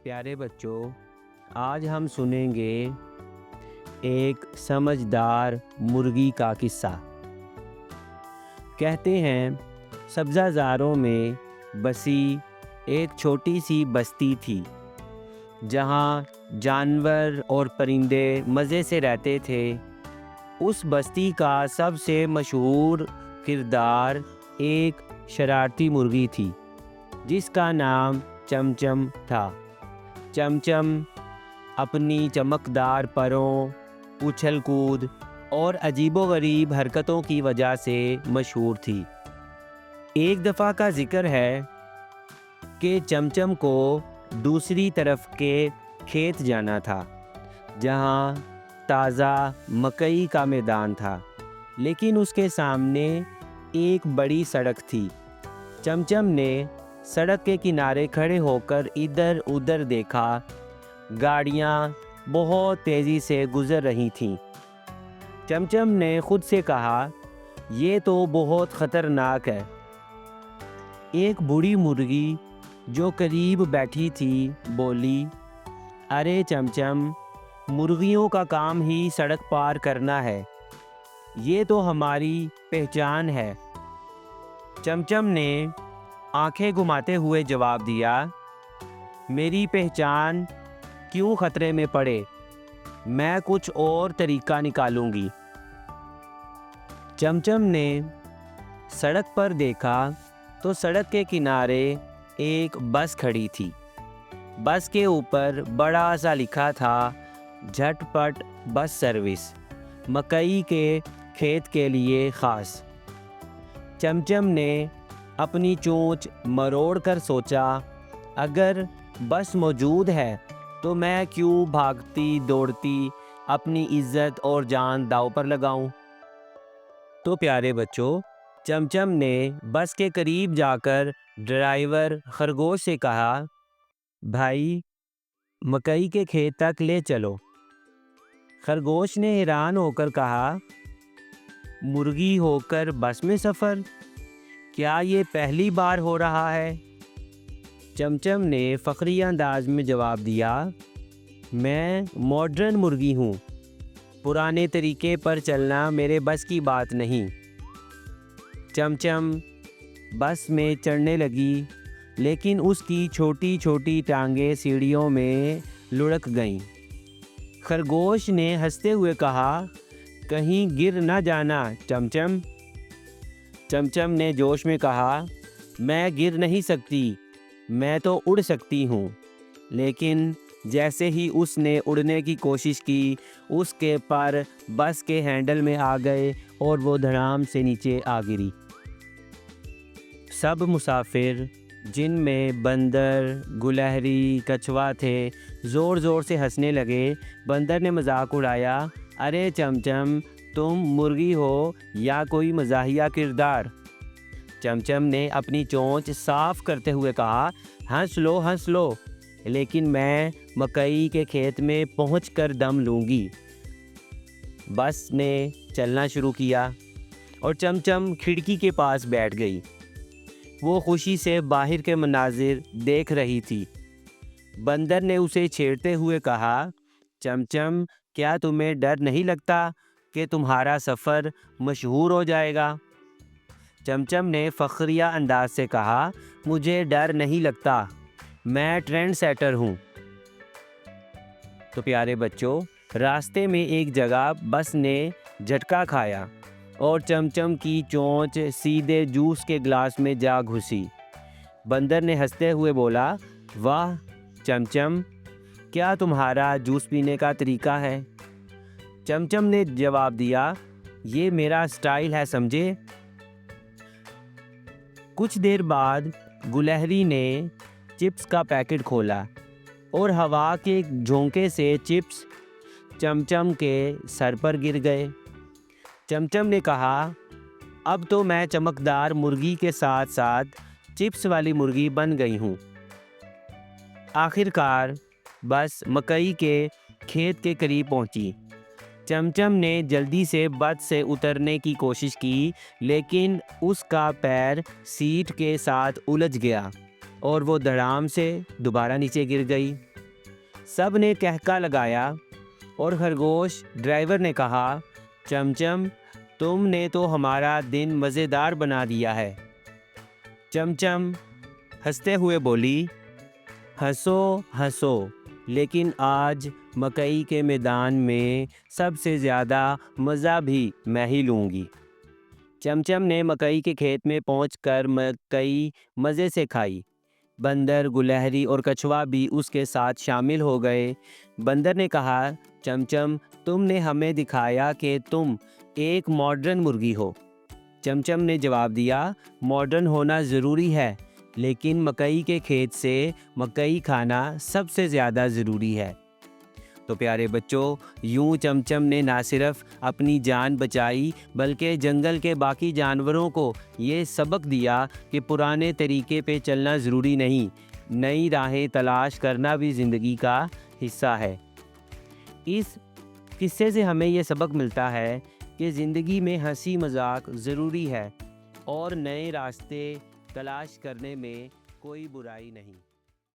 پیارے بچوں، آج ہم سنیں گے ایک سمجھدار مرغی کا قصہ۔ کہتے ہیں سبزہ زاروں میں بسی ایک چھوٹی سی بستی تھی جہاں جانور اور پرندے مزے سے رہتے تھے۔ اس بستی کا سب سے مشہور کردار ایک شرارتی مرغی تھی جس کا نام چمچم تھا۔ چمچم اپنی چمکدار پروں، اچھل کود اور عجیب و غریب حرکتوں کی وجہ سے مشہور تھی۔ ایک دفعہ کا ذکر ہے کہ چمچم کو دوسری طرف کے کھیت جانا تھا جہاں تازہ مکئی کا میدان تھا، لیکن اس کے سامنے ایک بڑی سڑک تھی۔ چمچم نے سڑک کے کنارے کھڑے ہو کر ادھر ادھر دیکھا۔ گاڑیاں بہت تیزی سے گزر رہی تھیں۔ چمچم نے خود سے کہا، یہ تو بہت خطرناک ہے۔ ایک بوڑھی مرغی جو قریب بیٹھی تھی بولی، ارے چمچم، مرغیوں کا کام ہی سڑک پار کرنا ہے، یہ تو ہماری پہچان ہے۔ چمچم نے آنکھیں گھماتے ہوئے جواب دیا، میری پہچان کیوں خطرے میں پڑے، میں کچھ اور طریقہ نکالوں گی۔ چمچم نے سڑک پر دیکھا تو سڑک کے کنارے ایک بس کھڑی تھی۔ بس کے اوپر بڑا سا لکھا تھا، جھٹ پٹ بس سروس، مکئی کے کھیت کے لیے خاص۔ چمچم نے اپنی چونچ مروڑ کر سوچا، اگر بس موجود ہے تو میں کیوں بھاگتی دوڑتی اپنی عزت اور جان داؤ پر لگاؤں۔ تو پیارے بچوں، چمچم نے بس کے قریب جا کر ڈرائیور خرگوش سے کہا، بھائی مکئی کے کھیت تک لے چلو۔ خرگوش نے حیران ہو کر کہا، مرغی ہو کر بس میں سفر، کیا یہ پہلی بار ہو رہا ہے؟ چمچم نے فخری انداز میں جواب دیا، میں ماڈرن مرغی ہوں، پرانے طریقے پر چلنا میرے بس کی بات نہیں۔ چمچم بس میں چڑھنے لگی، لیکن اس کی چھوٹی چھوٹی ٹانگیں سیڑھیوں میں لڑک گئیں۔ خرگوش نے ہنستے ہوئے کہا، کہیں گر نہ جانا چمچم۔ چمچم نے جوش میں کہا، میں گر نہیں سکتی، میں تو اڑ سکتی ہوں۔ لیکن جیسے ہی اس نے اڑنے کی کوشش کی، اس کے پر بس کے ہینڈل میں آ گئے اور وہ دھڑام سے نیچے آ گری۔ سب مسافر، جن میں بندر، گلہری، کچھوا تھے، زور زور سے ہنسنے لگے۔ بندر نے مذاق اڑایا، ارے چمچم، تم مرغی ہو یا کوئی مزاحیہ کردار؟ چمچم نے اپنی چونچ صاف کرتے ہوئے کہا، ہنس لو ہنس لو، لیکن میں مکئی کے کھیت میں پہنچ کر دم لوں گی۔ بس نے چلنا شروع کیا اور چمچم کھڑکی کے پاس بیٹھ گئی۔ وہ خوشی سے باہر کے مناظر دیکھ رہی تھی۔ بندر نے اسے چھیڑتے ہوئے کہا، چمچم، کیا تمہیں ڈر نہیں لگتا کہ تمہارا سفر مشہور ہو جائے گا؟ چمچم نے فخریہ انداز سے کہا، مجھے ڈر نہیں لگتا، میں ٹرینڈ سیٹر ہوں۔ تو پیارے بچوں، راستے میں ایک جگہ بس نے جھٹکا کھایا اور چمچم کی چونچ سیدھے جوس کے گلاس میں جا گھسی۔ بندر نے ہنستے ہوئے بولا، واہ چمچم، کیا تمہارا جوس پینے کا طریقہ ہے؟ چمچم نے جواب دیا، یہ میرا سٹائل ہے سمجھے۔ کچھ دیر بعد گلہری نے چپس کا پیکٹ کھولا اور ہوا کے جھونکے سے چپس چمچم کے سر پر گر گئے۔ چمچم نے کہا، اب تو میں چمکدار مرغی کے ساتھ ساتھ چپس والی مرغی بن گئی ہوں۔ آخر کار بس مکئی کے کھیت کے قریب پہنچی۔ چمچم نے جلدی سے بس سے اترنے کی کوشش کی، لیکن اس کا پیر سیٹ کے ساتھ الجھ گیا اور وہ دھڑام سے دوبارہ نیچے گر گئی۔ سب نے کہکا لگایا اور خرگوش ڈرائیور نے کہا، چمچم تم نے تو ہمارا دن مزیدار بنا دیا ہے۔ چمچم ہنستے ہوئے بولی، ہنسو ہنسو، لیکن آج مکئی کے میدان میں سب سے زیادہ مزہ بھی میں ہی لوں گی۔ چمچم نے مکئی کے کھیت میں پہنچ کر مکئی مزے سے کھائی۔ بندر، گلہری اور کچھوا بھی اس کے ساتھ شامل ہو گئے۔ بندر نے کہا، چمچم تم نے ہمیں دکھایا کہ تم ایک ماڈرن مرغی ہو۔ چمچم نے جواب دیا، ماڈرن ہونا ضروری ہے، لیکن مکئی کے کھیت سے مکئی کھانا سب سے زیادہ ضروری ہے۔ تو پیارے بچوں، یوں چمچم نے نہ صرف اپنی جان بچائی بلکہ جنگل کے باقی جانوروں کو یہ سبق دیا کہ پرانے طریقے پہ چلنا ضروری نہیں، نئی راہیں تلاش کرنا بھی زندگی کا حصہ ہے۔ اس قصے سے ہمیں یہ سبق ملتا ہے کہ زندگی میں ہنسی مذاق ضروری ہے اور نئے راستے تلاش کرنے میں کوئی برائی نہیں۔